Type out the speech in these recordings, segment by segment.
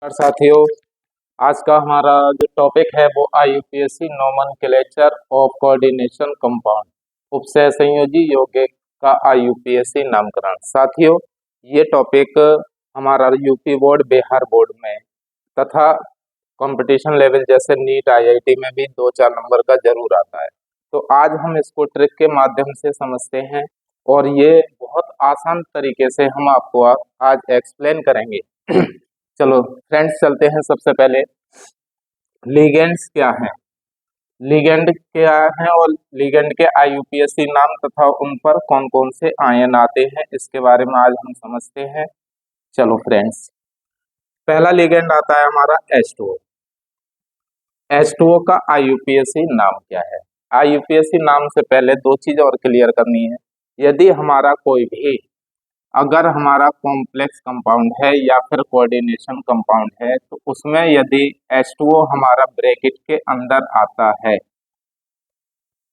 और साथियों, आज का हमारा जो टॉपिक है वो IUPAC nomenclature of coordination compound उपसय संयोजी यौगिक का IUPAC नामकरण। साथियों, ये टॉपिक हमारा यूपी बोर्ड, बिहार बोर्ड में तथा कंपटीशन लेवल जैसे नीट IIT में भी 2-4 नंबर का जरूर आता है। तो आज हम इसको ट्रिक के माध्यम से समझते हैं और ये बहुत आसान तरीके से हम आपको आज एक्सप्लेन करेंगे। चलो फ्रेंड्स, चलते हैं। सबसे पहले लिगेंड्स क्या हैं, लिगेंड क्या हैं और लिगेंड के IUPAC नाम तथा उन पर कौन कौन से आयन आते हैं, इसके बारे में आज हम समझते हैं। चलो फ्रेंड्स, पहला लिगेंड आता है हमारा H2O। H2O का IUPAC नाम क्या है? IUPAC नाम से पहले दो चीज और क्लियर करनी है। यदि हमारा कोई भी अगर हमारा कॉम्प्लेक्स कंपाउंड है या फिर कोऑर्डिनेशन कंपाउंड है, तो उसमें यदि H2O हमारा ब्रैकेट के अंदर आता है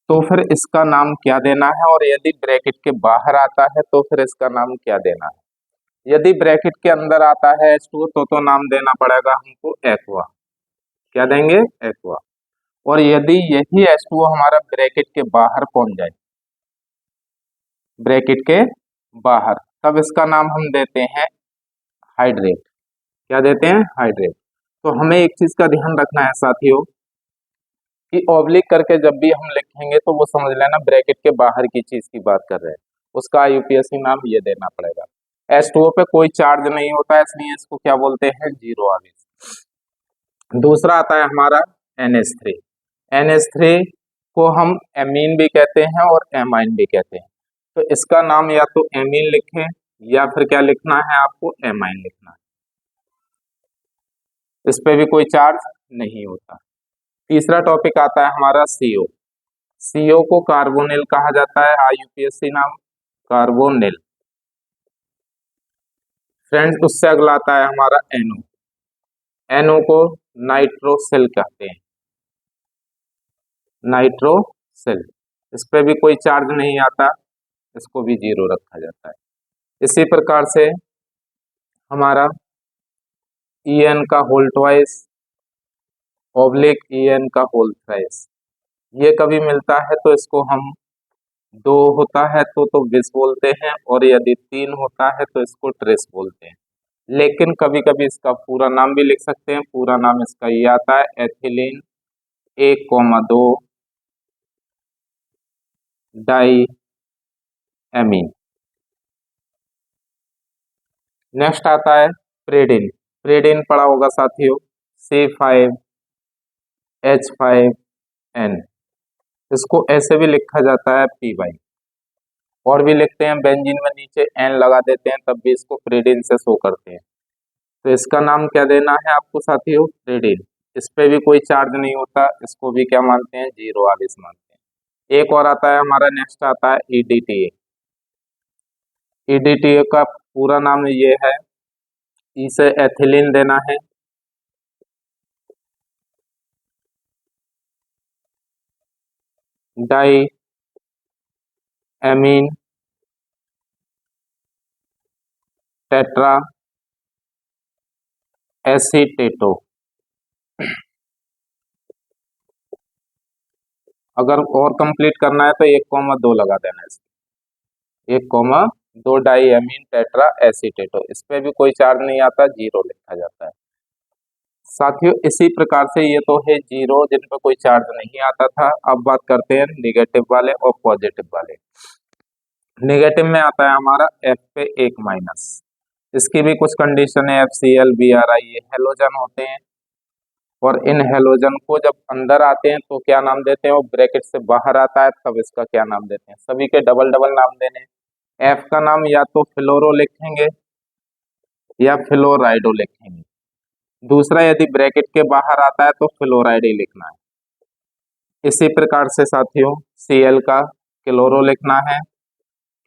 तो फिर इसका नाम क्या देना है, और यदि ब्रैकेट के बाहर आता है तो फिर इसका नाम क्या देना है। यदि ब्रैकेट के अंदर आता है H2O तो नाम देना पड़ेगा हमको एक्वा। क्या देंगे? एक्वा। और यदि यही H2O हमारा ब्रैकेट के बाहर पहुंच जाए, ब्रैकेट के बाहर, तब इसका नाम हम देते हैं हाइड्रेट। क्या देते हैं? हाइड्रेट। तो हमें एक चीज का ध्यान रखना है साथियों कि ऑब्लिक करके जब भी हम लिखेंगे तो वो समझ लेना ब्रैकेट के बाहर की चीज की बात कर रहे हैं, उसका IUPAC नाम ये देना पड़ेगा। H2O पे कोई चार्ज नहीं होता है, इसलिए इसको क्या बोलते हैं? जीरो आवेश। दूसरा आता है हमारा NH3। NH3 को हम एमीन भी कहते हैं और एमाइन भी कहते हैं। तो इसका नाम या तो एमीन लिखें या फिर क्या लिखना है आपको? एमाइन लिखना है। इस पे भी कोई चार्ज नहीं होता। तीसरा टॉपिक आता है हमारा CO। CO को कार्बोनिल कहा जाता है, IUPAC नाम कार्बोनिल। फ्रेंड्स, उससे अगला आता है हमारा NO। NO को नाइट्रोसिल कहते हैं, नाइट्रोसिल। इस पे भी कोई चार्ज नहीं आता, इसको भी जीरो रखा जाता है। इसी प्रकार से हमारा EN का होल ट्वाइस, ऑब्लिक EN का होल थ्राइस, ये कभी मिलता है तो इसको हम दो होता है तो बिस बोलते हैं, और यदि तीन होता है तो इसको ट्रेस बोलते हैं। लेकिन कभी कभी इसका पूरा नाम भी लिख सकते हैं। पूरा नाम इसका ये आता है एथिलीन 1,2 डाई एमीन। नेक्स्ट आता है प्रेडिन। प्रेडिन पढ़ा होगा साथियों, C5H5N। इसको ऐसे भी लिखा जाता है P, और भी लिखते हैं बेंजीन में नीचे N लगा देते हैं, तब भी इसको प्रेडिन से शो करते हैं। तो इसका नाम क्या देना है आपको साथियों? प्रेडिन। इस पे भी कोई चार्ज नहीं होता, इसको भी क्या मानते हैं? जीरो आवेश मानते हैं। एक और आता है हमारा, नेक्स्ट आता है EDTA। EDTA का पूरा नाम ये है, इसे एथिलीन देना है, डाई एमीन टेट्रा एसीटेटो। अगर और कंप्लीट करना है तो 1,2 लगा देना है, 1,2 डाई एमीन टेट्रा एसीटेटो। इस पे भी कोई चार्ज नहीं आता, जीरो लिखा जाता है। साथियों, इसी प्रकार से ये तो है जीरो जिन पे कोई चार्ज नहीं आता था। अब बात करते हैं निगेटिव वाले और पॉजिटिव वाले। नेगेटिव में आता है हमारा F पे 1 माइनस। इसकी भी कुछ कंडीशन है, FCl Bri, ये हेलोजन होते हैं, और इन हेलोजन को जब अंदर आते हैं तो क्या नाम देते हैं, और ब्रैकेट से बाहर आता है तब इसका क्या नाम देते हैं। सभी के डबल डबल नाम देने हैं। F का नाम या तो फ्लोरो लिखेंगे या फ्लोराइडो लिखेंगे। दूसरा, यदि ब्रैकेट के बाहर आता है तो फ्लोराइड ही लिखना है। इसी प्रकार से साथियों, Cl का क्लोरो लिखना है,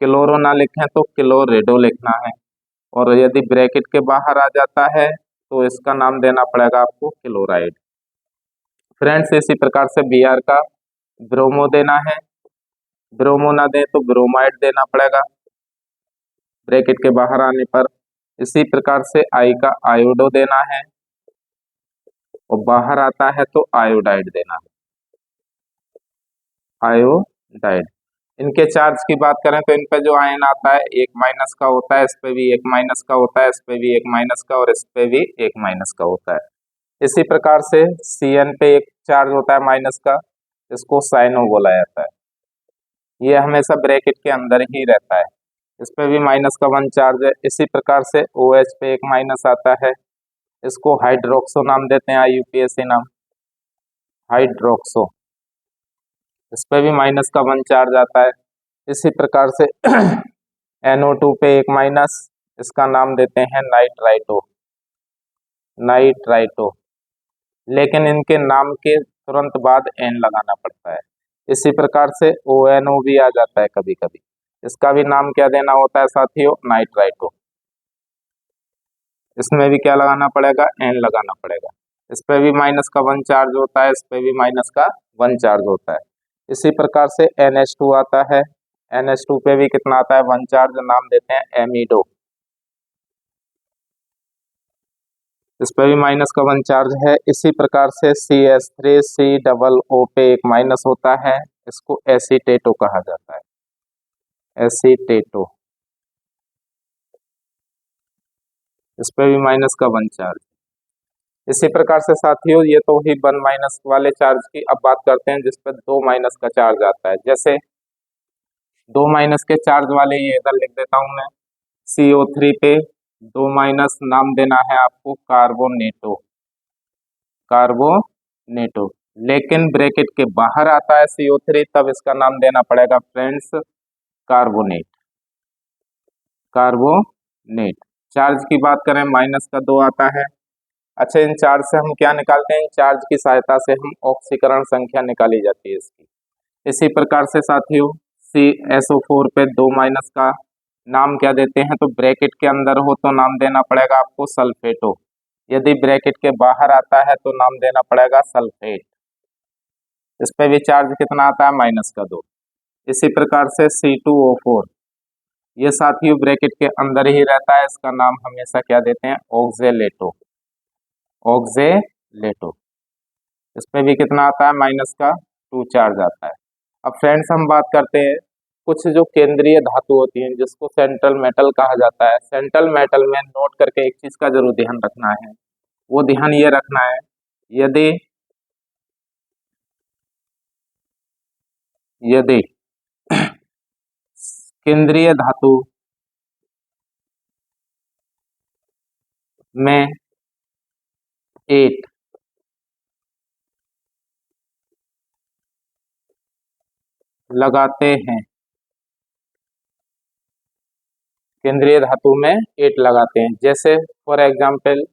क्लोरो ना लिखें तो क्लोरेडो लिखना है, और यदि ब्रैकेट के बाहर आ जाता है तो इसका नाम देना पड़ेगा आपको क्लोराइड। फ्रेंड्स, इसी प्रकार से Br का ब्रोमो देना है, ब्रोमो ना दे तो ब्रोमाइड देना पड़ेगा ब्रैकेट के बाहर आने पर। इसी प्रकार से I का आयोडो देना है, और बाहर आता है तो आयोडाइड देना है, आयोडाइड। इनके चार्ज की बात करें तो इन पे जो आयन आता है 1 - का होता है, इस पे भी 1 - का होता है, इस पे भी 1 - का और इस पे भी 1 - का होता है। इसी प्रकार से Cn पे एक चार्ज होता है माइनस का, इसको साइनो बोला जाता है। ये हमेशा ब्रैकेट के अंदर ही रहता है, इस पे भी -1 चार्ज है। इसी प्रकार से OH पे एक माइनस आता है, इसको हाइड्रोक्सो नाम देते हैं, IUPAC नाम हाइड्रोक्सो। इस पे भी -1 चार्ज आता है। इसी प्रकार से NO2 पे एक माइनस, इसका नाम देते हैं नाइट्राइटो, नाइट्राइटो। लेकिन इनके नाम के तुरंत बाद N लगाना पड़ता है। इसी प्रकार से ONO भी आ जाता है कभी कभी, इसका भी नाम क्या देना होता है साथियों, नाइट्राइटो। इसमें भी क्या लगाना पड़ेगा, N लगाना पड़ेगा। इस पे भी -1 चार्ज होता है, इस पे भी -1 चार्ज होता है। इसी प्रकार से NH2 आता है, NH2 पे भी कितना आता है, 1 चार्ज, नाम देते हैं एमिडो। इस पे भी -1 चार्ज है। इसी प्रकार से CH3COO पे एक माइनस होता है, इसको एसीटेटो कहा जाता है, एसीटेटो। इस पे भी -1 चार्ज। इसी प्रकार से साथियों ये तो ही 1 - वाले चार्ज की। अब बात करते हैं जिस पे 2 का चार्ज आता है। जैसे 2 के चार्ज वाले, ये इधर लिख देता हूं मैं, CO3 पे 2 नाम देना है आपको कार्बोनेटो, कार्बोनेटो। लेकिन ब्रैकेट के बाहर आता है CO3, तब इसका नाम देना पड़ेगा फ्रेंड्स कार्बोनेट, कार्बोनेट। चार्ज की बात करें -2 आता है। अच्छा, इन चार्ज से हम क्या निकालते हैं, इन चार्ज की सहायता से हम ऑक्सीकरण संख्या निकाली जाती है इसकी। इसी प्रकार से साथियों CSO4 पे 2 का नाम क्या देते हैं, तो ब्रैकेट के अंदर हो तो नाम देना पड़ेगा आपको सल्फेटो, यदि ब्रैकेट के बाहर आता है तो नाम देना पड़ेगा सल्फेट। इस पे भी चार्ज कितना आता है, -2। इसी प्रकार से C2O4, ये साथियों ब्रैकेट के अंदर ही रहता है, इसका नाम हमेशा क्या देते हैं, ऑक्जेलेटो, ऑक्जेलेटो। इस पे भी कितना आता है, -2 चार्ज आता है। अब फ्रेंड्स हम बात करते हैं कुछ जो केंद्रीय धातु होती हैं जिसको सेंट्रल मेटल कहा जाता है। सेंट्रल मेटल में नोट करके एक चीज का जरूर ध्यान रखना है, वो ध्यान ये रखना है, यदि यदि केंद्रीय धातु में 8 लगाते हैं, केंद्रीय धातु में 8 लगाते हैं, जैसे फॉर एग्जांपल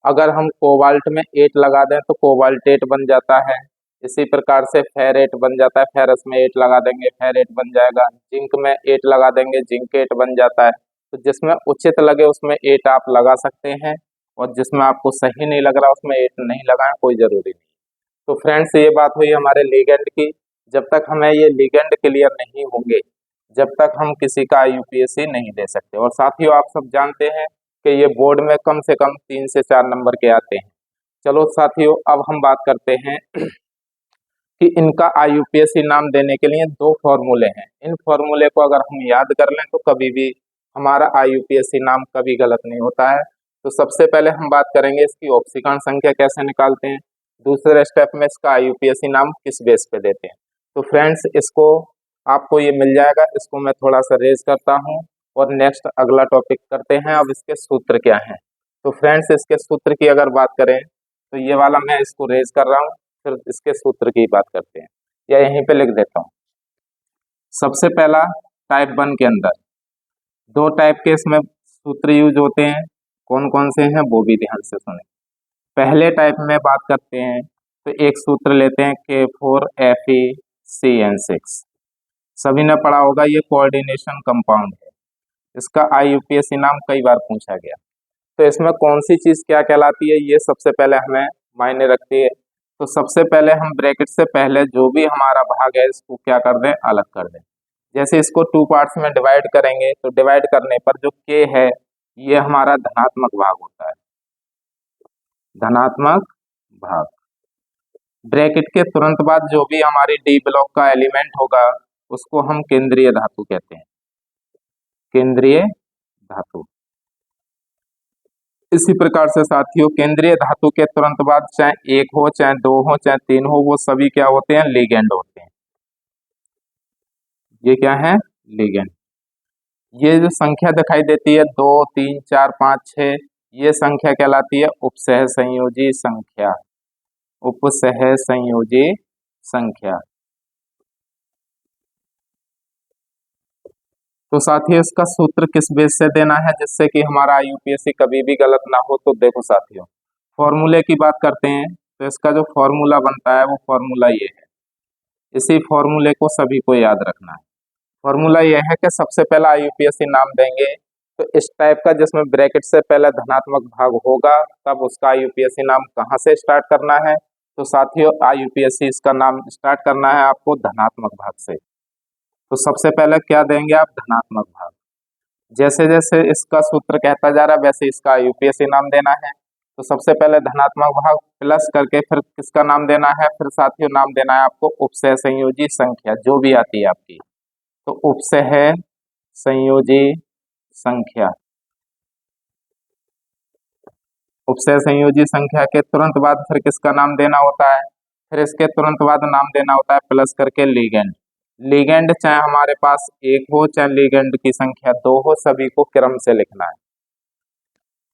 अगर हम कोबाल्ट में 8 लगा दें तो कोबाल्टेट बन जाता है। इसी प्रकार से फेरेट बन जाता है, फेरस में 8 लगा देंगे फेरेट बन जाएगा। जिंक में 8 लगा देंगे जिंकेट बन जाता है। तो जिसमें उचित लगे उसमें 8 आप लगा सकते हैं, और जिसमें आपको सही नहीं लग रहा उसमें 8 नहीं लगाएं, कोई जरूरी नहीं। तो फ्रेंड्स ये बात हुई हमारे लिगेंड की। जब तक हमें ये लिगेंड क्लियर नहीं होंगे, जब तक हम किसी का IUPAC नहीं दे सकते। और साथियों आप सब जानते हैं कि ये बोर्ड में कम से कम 3 से 4 नंबर के आते हैं। चलो साथियों अब हम बात करते हैं कि इनका IUPAC नाम देने के लिए 2 फॉर्मूले हैं। इन फॉर्मूले को अगर हम याद कर लें तो कभी भी हमारा IUPAC नाम कभी गलत नहीं होता है। तो सबसे पहले हम बात करेंगे इसकी ऑक्सीकरण संख्या कैसे निकालते हैं, दूसरे स्टेप में इसका IUPAC नाम किस बेस पे देते हैं। तो फ्रेंड्स इसको आपको ये मिल जाएगा, इसको मैं थोड़ा सा रेज करता हूँ और नेक्स्ट अगला टॉपिक करते हैं। अब इसके सूत्र क्या हैं, तो फ्रेंड्स इसके सूत्र की अगर बात करें तो ये वाला मैं इसको रेज कर रहा हूँ, फिर इसके सूत्र की बात करते हैं, या यहीं पे लिख देता हूँ। सबसे पहला टाइप 1 के अंदर 2 टाइप के इसमें सूत्र यूज होते हैं, कौन कौन से हैं वो भी ध्यान से सुने। पहले टाइप में बात करते हैं तो एक सूत्र लेते हैं K4FeCN6, सभी ने पढ़ा होगा, ये कोऑर्डिनेशन कंपाउंड है। इसका IUPAC नाम कई बार पूछा गया। तो इसमें कौन सी चीज क्या कहलाती है ये सबसे पहले हमें मायने रखती है। तो सबसे पहले हम ब्रैकेट से पहले जो भी हमारा भाग है इसको क्या कर दें, अलग कर दें। जैसे इसको 2 पार्ट्स में डिवाइड करेंगे तो डिवाइड करने पर जो K है ये हमारा धनात्मक भाग होता है, धनात्मक भाग। ब्रैकेट के तुरंत बाद जो भी हमारी डी ब्लॉक का एलिमेंट होगा उसको हम केंद्रीय धातु कहते हैं, केंद्रीय धातु। इसी प्रकार से साथियों केंद्रीय धातु के तुरंत बाद चाहे एक हो, चाहे दो हो, चाहे तीन हो, वो सभी क्या होते हैं, लिगेंड होते हैं। ये क्या है, लिगेंड। ये जो संख्या दिखाई देती है 2 3 4 5 6, ये संख्या कहलाती है उपसह संयोजी संख्या, उपसह संयोजी संख्या। तो साथियों इसका सूत्र किस बेस से देना है जिससे कि हमारा आईयूपीएससी कभी भी गलत ना हो, तो देखो साथियों फॉर्मूले की बात करते हैं तो इसका जो फॉर्मूला बनता है वो फॉर्मूला ये है। इसी फॉर्मूले को सभी को याद रखना है। फॉर्मूला यह है कि सबसे पहला आईयूपीएससी नाम देंगे तो इस टाइप का जिसमें ब्रैकेट से पहले धनात्मक भाग होगा तब उसका आईयूपीएससी नाम कहाँ से स्टार्ट करना है, तो साथियों आईयूपीएससी इसका नाम स्टार्ट करना है आपको धनात्मक भाग से। तो सबसे पहले क्या देंगे आप, धनात्मक भाग। जैसे जैसे इसका सूत्र कहता जा रहा है वैसे इसका आईयूपीएससी नाम देना है। तो सबसे पहले धनात्मक भाग प्लस करके फिर किसका नाम देना है, फिर साथियों नाम देना है आपको उपसह संयोजी संख्या जो भी आती है आपकी। तो उपसह संयोजी संख्या, उपसह संयोजी संख्या के तुरंत बाद फिर किसका नाम देना होता है, फिर इसके तुरंत बाद नाम देना होता है प्लस करके लिगेंड। लिगेंड चाहे हमारे पास एक हो चाहे लिगेंड की संख्या दो हो, सभी को क्रम से लिखना है।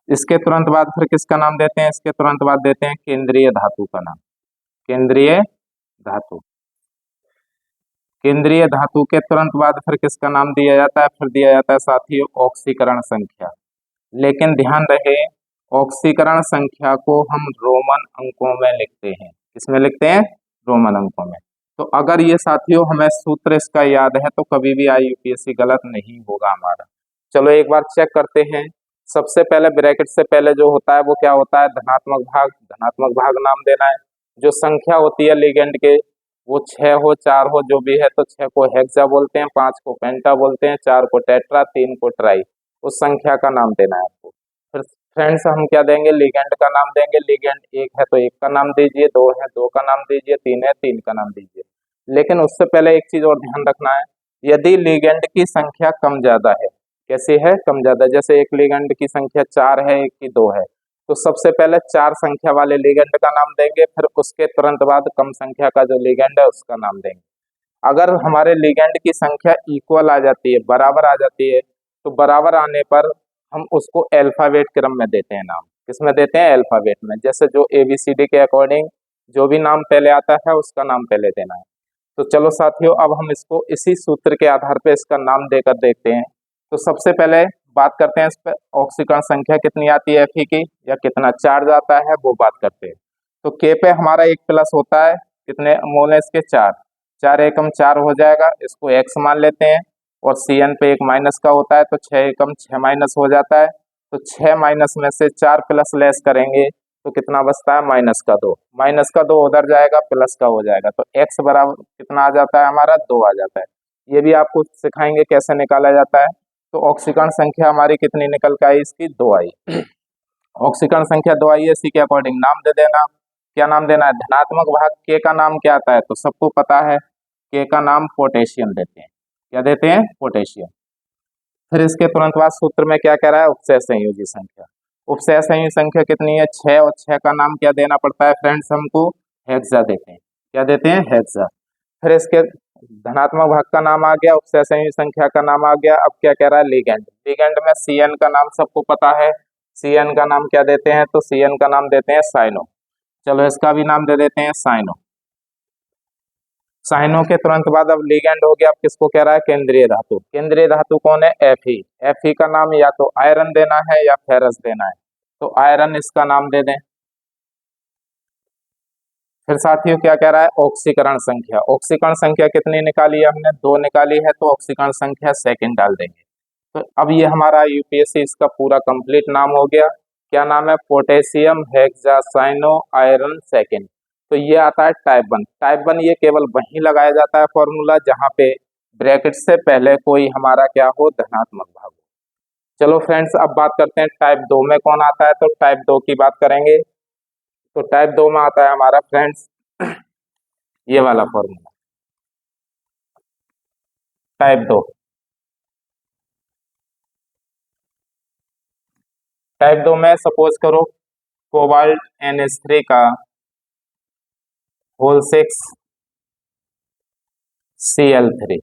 इसके तुरंत बाद फिर किसका नाम देते हैं, इसके तुरंत बाद देते हैं केंद्रीय धातु का नाम, केंद्रीय धातु। केंद्रीय धातु के तुरंत बाद फिर किसका नाम दिया जाता है, फिर दिया जाता है साथियों ऑक्सीकरण संख्या। लेकिन ध्यान रहे ऑक्सीकरण संख्या को हम रोमन अंकों में लिखते हैं। किसमें लिखते हैं, रोमन अंकों में। तो अगर ये साथियों हमें सूत्र इसका याद है तो कभी भी आईयूपीएससी गलत नहीं होगा हमारा। चलो एक बार चेक करते हैं। सबसे पहले ब्रैकेट से पहले जो होता है वो क्या होता है, धनात्मक भाग। धनात्मक भाग नाम देना है। जो संख्या होती है लिगेंड के वो 6 हो 4 हो जो भी है, तो 6 को हेक्सा बोलते हैं, 5 को पेंटा बोलते हैं, 4 को टेट्रा, 3 को ट्राई। उस संख्या का नाम देना है आपको। फिर फ्रेंड्स हम क्या देंगे, लिगेंड का नाम देंगे। लिगेंड एक है तो एक का नाम दीजिए, दो है दो का नाम दीजिए, तीन है तीन का नाम दीजिए। लेकिन उससे पहले एक चीज और ध्यान रखना है, यदि लिगेंड की संख्या कम ज्यादा है, कैसे है, कम ज्यादा, जैसे एक लिगेंड की संख्या 4 है एक की 2 है, तो सबसे पहले 4 संख्या वाले लिगेंड का नाम देंगे, फिर उसके तुरंत बाद कम संख्या का जो लिगेंड है उसका नाम देंगे। अगर हमारे लिगेंड की संख्या इक्वल आ जाती है, बराबर आ जाती है, तो बराबर आने पर हम उसको अल्फाबेट क्रम में देते हैं नाम। किसमें देते हैं, अल्फाबेट में। जैसे जो ABCD के अकॉर्डिंग जो भी नाम पहले आता है उसका नाम पहले देना है। तो चलो साथियों अब हम इसको इसी सूत्र के आधार पे इसका नाम देकर देखते हैं। तो सबसे पहले बात करते हैं इस पर ऑक्सीकरण संख्या कितनी आती है Fe की, या कितना चार्ज आता है वो बात करते हैं। तो K पे हमारा एक प्लस होता है, कितने मोल है इसके, 4। 4 एकम 4 हो जाएगा, इसको x मान लेते हैं। और Cn पे एक माइनस का होता है तो 6 एकम 6 माइनस हो जाता है। तो 6 माइनस में से 4 प्लस लेस करेंगे तो कितना बचता है, -2। -2 उधर जाएगा, प्लस का हो जाएगा, तो x बराबर कितना आ जाता है हमारा, 2 आ जाता है। ये भी आपको सिखाएंगे कैसे निकाला जाता है। तो ऑक्सीकरण संख्या हमारी कितनी निकल के आई, इसकी 2 आई। ऑक्सीकरण संख्या 2 आई है, इसी के अकॉर्डिंग नाम दे देना। क्या नाम देना है, धनात्मक भाग K का नाम क्या आता है, तो सबको पता है K का नाम पोटेशियम देते हैं। क्या देते हैं, पोटेशियम। फिर इसके तुरंत बाद सूत्र में क्या कह रहा है, उपसह संयोजी संख्या। उपसह संयोजी संख्या कितनी है, 6, और 6 का नाम क्या देना पड़ता है फ्रेंड्स, हमको हेक्सा देते हैं। क्या देते हैं, हेक्सा। फिर इसके धनात्मक भाग का नाम आ गया, उपसह संयोजी संख्या का नाम आ गया। अब क्या कह रहा है, लिगेंड। लिगेंड में Cn का नाम सबको पता है। Cn का नाम क्या देते हैं, तो Cn का नाम देते हैं साइनो। चलो इसका भी नाम दे देते हैं साइनो। साइनो के तुरंत बाद अब लिगेंड हो गया। अब किसको कह रहा है, केंद्रीय धातु। केंद्रीय धातु कौन है, Fe। Fe का नाम या तो आयरन देना है या फेरस देना है, तो आयरन इसका नाम दे दें। फिर साथियों क्या कह रहा है, ऑक्सीकरण संख्या। ऑक्सीकरण संख्या कितनी निकाली है हमने, 2 निकाली है, तो ऑक्सीकरण संख्या सेकंड डाल देंगे। तो अब ये हमारा यूपीएससी इसका पूरा कंप्लीट नाम हो गया। क्या नाम है, पोटेशियम हेक्सासाइनो आयरन सेकंड। तो ये आता है टाइप 1। टाइप 1 ये केवल वहीं लगाया जाता है फॉर्मूला जहाँ पे ब्रैकेट से पहले कोई हमारा क्या हो, धनात्मक भाग हो। चलो फ्रेंड्स अब बात करते हैं टाइप 2 में कौन आता है। तो टाइप 2 की बात करेंगे। तो टाइप 2 में आता है हमारा फ्रेंड्स ये वाला फॉर्मूला, टाइप 2। टाइप 2 में सपोज करो कोबाल्ट NH3 का होल 6 Cl3।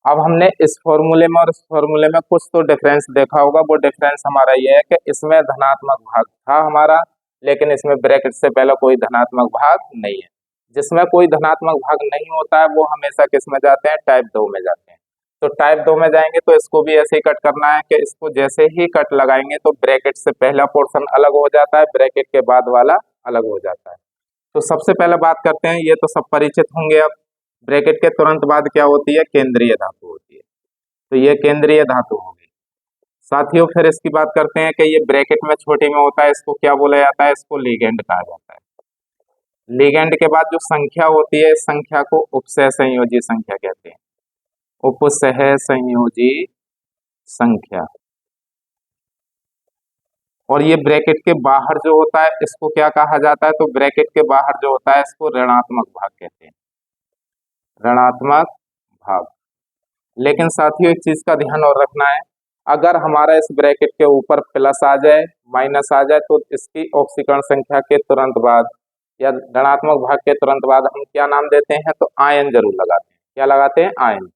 अब हमने इस फॉर्मूले में और इस फॉर्मूले में कुछ तो डिफरेंस देखा होगा। वो डिफरेंस हमारा ये है कि इसमें धनात्मक भाग था हमारा, लेकिन इसमें ब्रैकेट से पहले कोई धनात्मक भाग नहीं है। जिसमें कोई धनात्मक भाग नहीं होता है वो हमेशा किस में जाते हैं, टाइप 2 में जाते हैं। तो टाइप 2 में जाएंगे तो इसको भी ऐसे ही कट करना है कि इसको जैसे ही कट लगाएंगे तो ब्रैकेट से पहला पोर्शन अलग हो जाता है, ब्रैकेट के बाद वाला अलग हो जाता है। तो सबसे पहले बात करते हैं, ये तो सब परिचित होंगे। अब ब्रैकेट के तुरंत बाद क्या होती है, केंद्रीय धातु होती है। तो ये केंद्रीय धातु होगी। साथियों फिर इसकी बात करते हैं कि ये ब्रैकेट में छोटी में होता है, इसको क्या बोला जाता है, इसको लिगेंड कहा जाता है। लिगेंड के बाद जो संख्या होती है, इस संख्या को उपसह संयोजी संख्या कहते हैं, उपसह संयोजी संख्या। और ये ब्रैकेट के बाहर जो होता है इसको क्या कहा जाता है, तो ब्रैकेट के बाहर जो होता है इसको ऋणात्मक भाग कहते हैं, ऋणात्मक भाग। लेकिन साथियों एक चीज का ध्यान और रखना है, अगर हमारा इस ब्रैकेट के ऊपर प्लस आ जाए, माइनस आ जाए, तो इसकी ऑक्सीकरण संख्या के तुरंत बाद या ऋणात्मक भाग के तुरंत बाद हम क्या नाम देते हैं, तो आयन जरूर लगाते हैं। क्या लगाते हैं, आयन।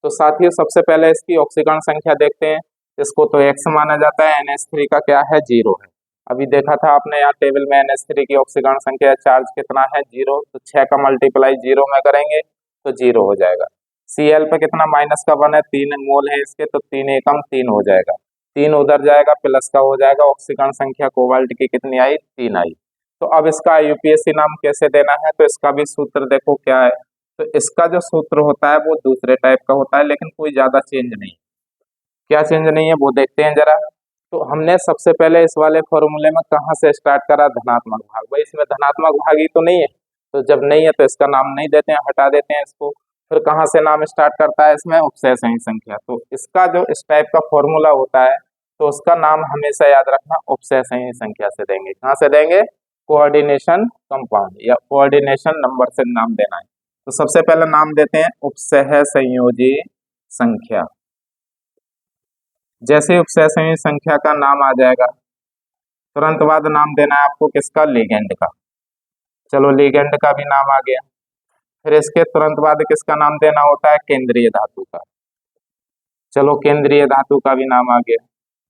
तो साथियों सबसे पहले इसकी ऑक्सीकरण संख्या देखते हैं। इसको तो x माना जाता है, NH3 का क्या है, 0 है। अभी देखा था आपने यहाँ टेबल में NH3 की ऑक्सीकरण संख्या, चार्ज कितना है, 0। तो 6 का मल्टीप्लाई 0 में करेंगे तो 0 हो जाएगा। Cl पे कितना, माइनस का 1 है, 3 मोल है इसके, तो 3 एकम 3 हो जाएगा। 3 उधर जाएगा, प्लस का हो जाएगा। ऑक्सीकरण संख्या कोबाल्ट की कितनी आई, 3 आई। तो अब इसका IUPAC नाम कैसे देना है, तो इसका भी सूत्र देखो क्या है। तो इसका जो सूत्र होता है वो दूसरे टाइप का होता है, लेकिन कोई ज्यादा चेंज नहीं। क्या चेंज नहीं है वो देखते हैं जरा। तो हमने सबसे पहले इस वाले फॉर्मूले में कहाँ से स्टार्ट करा, धनात्मक भाग। भाई इसमें धनात्मक भाग ही तो नहीं है, तो जब नहीं है तो इसका नाम नहीं देते हैं, हटा देते हैं इसको। फिर कहाँ से नाम स्टार्ट करता है, इसमें उपसय संयुजी संख्या। तो इसका जो इस टाइप का फॉर्मूला होता है तो उसका नाम हमेशा याद रखना उपसय संयुजी संख्या से देंगे। कहाँ से देंगे, कोऑर्डिनेशन कंपाउंड या कोऑर्डिनेशन नंबर से नाम देना है। तो सबसे पहले नाम देते हैं उपसह संयोजी संख्या। जैसे उपसह संयोजी संख्या का नाम आ जाएगा तुरंत बाद नाम देना है आपको किसका, लिगेंड का। चलो लिगेंड का भी नाम आ गया। फिर इसके तुरंत बाद किसका नाम देना होता है, केंद्रीय धातु का। चलो केंद्रीय धातु का भी नाम आ गया।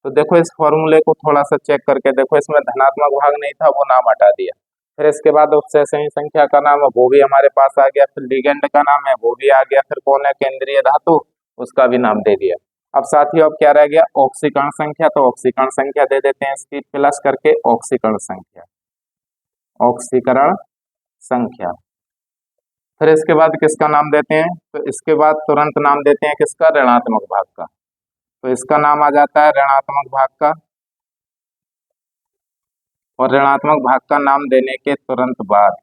तो देखो इस फॉर्मूले को थोड़ा सा चेक करके देखो, इसमें धनात्मक भाग नहीं था, वो नाम हटा दिया। फिर इसके बाद उपसय संयुजी संख्या का नाम है वो भी हमारे पास आ गया। फिर लिगेंड का नाम है वो भी आ गया। फिर कौन है, केंद्रीय धातु, उसका भी नाम दे दिया। अब साथियों अब क्या रह गया, ऑक्सीकरण संख्या। तो ऑक्सीकरण संख्या दे देते हैं इसकी प्लस करके ऑक्सीकरण संख्या, ऑक्सीकरण संख्या। फिर इसके बाद किसका नाम देते हैं, तो इसके बाद तुरंत नाम देते हैं किसका, ऋणात्मक भाग का। तो इसका नाम आ जाता है ऋणात्मक भाग का। और ऋणात्मक भाग का नाम देने के तुरंत बाद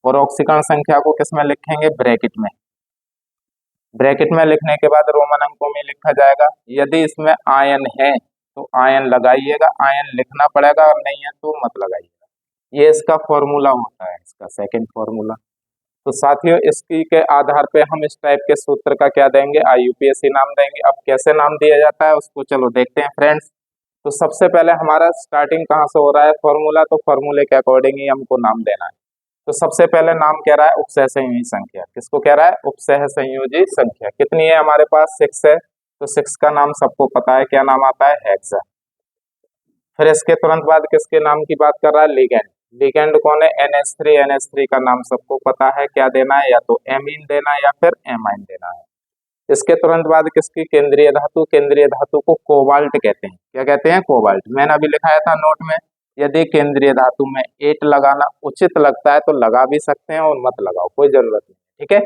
और ऑक्सीकरण संख्या को किसमें लिखेंगे, ब्रैकेट में। ब्रैकेट में लिखने के बाद रोमन अंकों में लिखा जाएगा। यदि इसमें आयन है तो आयन लगाइएगा, आयन लिखना पड़ेगा, और नहीं है तो मत लगाइएगा। ये इसका फॉर्मूला होता है, इसका सेकंड फॉर्मूला। तो साथियों इसकी के आधार पे हम इस टाइप के सूत्र का क्या देंगे, IUPAC नाम देंगे। अब कैसे नाम दिया जाता है उसको चलो देखते हैं फ्रेंड्स। तो सबसे पहले हमारा स्टार्टिंग कहाँ से हो रहा है, फॉर्मूला। तो फॉर्मूले के अकॉर्डिंग ही हमको नाम देना है। तो सबसे पहले नाम कह रहा है उपसह संयोजी संख्या। किसको कह रहा है, उपसह संयोजी संख्या। कितनी है हमारे पास, 6 है। तो 6 का नाम सबको पता है, क्या नाम आता है, हेक्सा। फिर इसके तुरंत बाद किसके नाम की बात कर रहा है, लिगेंड। लिगेंड कौन है, NH3। NH3 का नाम सबको पता है, क्या देना है, या तो एमीन देना है या फिर एमाइन देना है। इसके तुरंत बाद किसकी, केंद्रीय धातु। केंद्रीय धातु को कोबाल्ट कहते हैं। क्या कहते हैं, कोबाल्ट। मैंने अभी लिखाया था नोट में, यदि केंद्रीय धातु में 8 लगाना उचित लगता है तो लगा भी सकते हैं, और मत लगाओ, कोई जरूरत नहीं। ठीक है,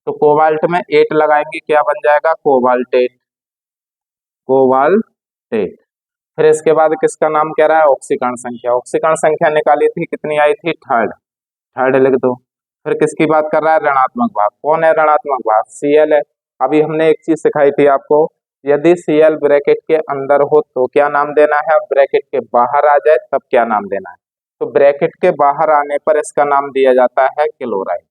तो कोबाल्ट में 8 लगाएंगे, क्या बन जाएगा, कोबाल्टेट, कोबाल्टेट। फिर इसके बाद किसका नाम कह रहा है, ऑक्सीकरण संख्या। ऑक्सीकरण संख्या निकाली थी, कितनी आई थी, थर्ड। थर्ड लिख दो। फिर किसकी बात कर रहा है, ऋणात्मक भाग। कौन है ऋणात्मक भाग, Cl है। अभी हमने एक चीज सिखाई थी आपको यदि Cl ब्रैकेट के अंदर हो तो क्या नाम देना है, ब्रैकेट के बाहर आ जाए तब क्या नाम देना है। तो ब्रैकेट के बाहर आने पर इसका नाम दिया जाता है क्लोराइड।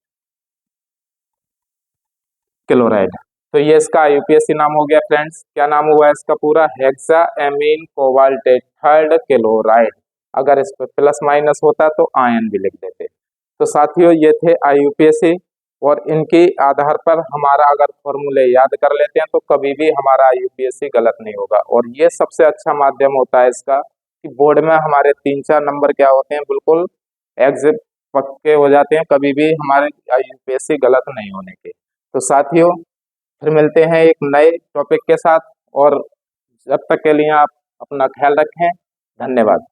क्लोराइड। तो ये इसका आईयूपीएसी नाम हो गया फ्रेंड्स। क्या नाम हुआ इसका पूरा, हेक्साएमीन कोबाल्टेट क्लोराइड। अगर इस पे प्लस माइनस होता तो आयन भी लिख देते। तो साथियों ये थे आईयूपीएसी, और इनके आधार पर हमारा अगर फॉर्मूले याद कर लेते हैं तो कभी भी हमारा आईयूपीएसी गलत नहीं होगा। और ये सबसे अच्छा माध्यम होता है इसका कि बोर्ड में हमारे 3-4 नंबर क्या होते हैं, बिल्कुल एग्जैक्ट पक्के हो जाते हैं, कभी भी हमारे आईयूपीएसी गलत नहीं होने के। तो साथियों फिर मिलते हैं एक नए टॉपिक के साथ, और जब तक के लिए आप अपना ख्याल रखें। धन्यवाद।